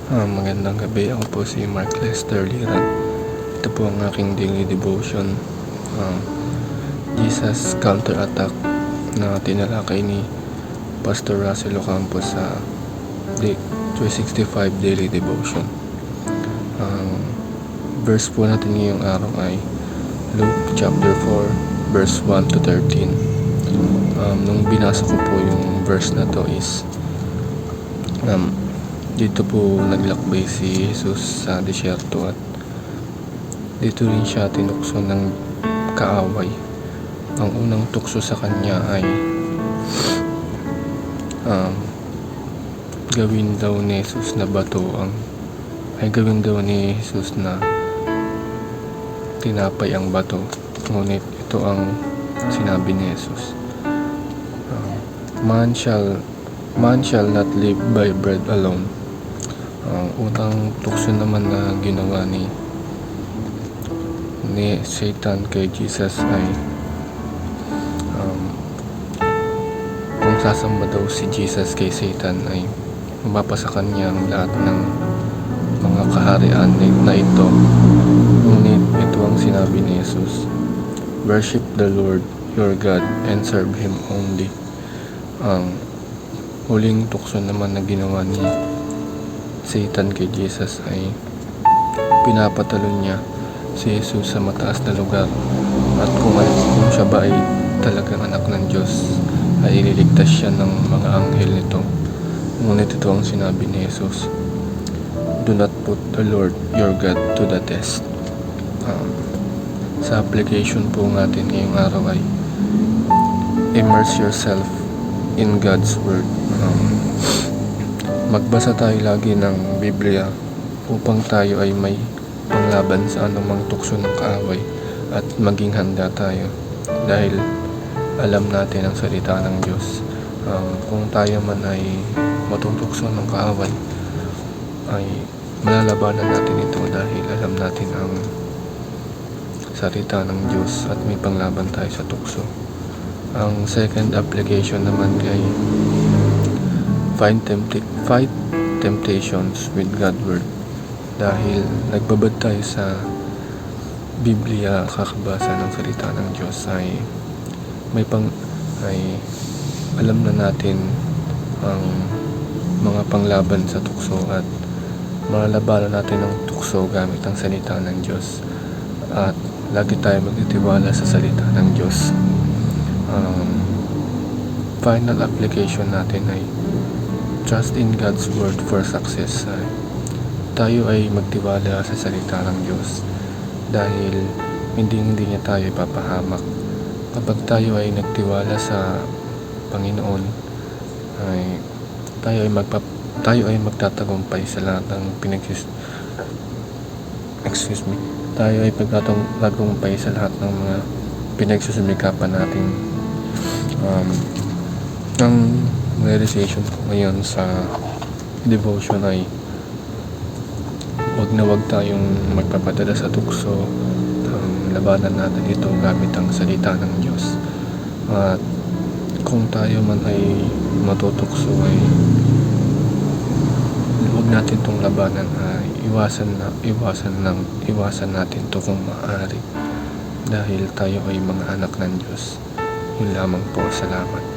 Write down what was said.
Magandang gabi. Ako po si Mark Lester Liran. Ito po ang aking daily devotion. Jesus Counterattack na tinalakay ni Pastor Russell Ocampo sa Day 365 Daily Devotion. Verse po natin ngayong araw ay Luke chapter 4 verse 1 to 13. Nung binasa ko po yung verse na to is dito po naglakbay si Jesus sa disyerto at dito rin siya tinukso ng kaaway. Ang unang tukso sa kanya ay gawin daw ni Jesus na bato gawin daw ni Jesus na tinapay ang bato. Ngunit ito ang sinabi ni Jesus, man shall not live by bread alone. Ang unang tukso naman na ginawa ni Satan kay Jesus ay kung sasamba daw si Jesus kay Satan ay mapapasa kanya ang lahat ng mga kaharian na ito. Ngunit ito ang sinabi ni Jesus, worship the Lord your God and serve Him only. Ang huling tukso naman na ginawa ni Satan kay Jesus ay pinapatalo niya si Jesus sa mataas na lugar, at kung siya ba ay talagang anak ng Diyos ay ililigtas siya ng mga anghel nito. Ngunit ito ang sinabi ni Jesus, do not put the Lord your God to the test. Sa application po natin ngayong araw ay immerse yourself in God's Word. Magbasa tayo lagi ng Biblia upang tayo ay may panglaban sa anumang tukso ng kaaway at maging handa tayo dahil alam natin ang salita ng Diyos. Kung tayo man ay matutukso ng kaaway ay malalabanan natin ito dahil alam natin ang salita ng Diyos at may panglaban tayo sa tukso. Ang second application naman ay fight temptations with God's Word. Dahil nagbabad tayo sa Biblia, kakabasa ng salita ng Diyos ay alam na natin ang mga panglaban sa tukso at malalabanan natin ang tukso gamit ang salita ng Diyos, at lagi tayo magtitiwala sa salita ng Diyos. Final application natin ay trust in God's Word for success. Tayo ay magtiwala sa salita ng Diyos dahil hindi niya tayo ipapahamak. Kapag tayo ay nagtiwala sa Panginoon ay tayo ay magtatagumpay sa lahat ng tayo ay magtatagumpay sa lahat ng mga pinagsusumikapan natin. Ang realization ko ngayon sa devotion ay wag tayong magpapadala sa tukso. Labanan natin ito gamit ang salita ng Diyos. At kung tayo man ay matutukso ay wag natin itong labanan. Iwasan natin ito kung maaari dahil tayo ay mga anak ng Diyos. Yun lamang po. Salamat.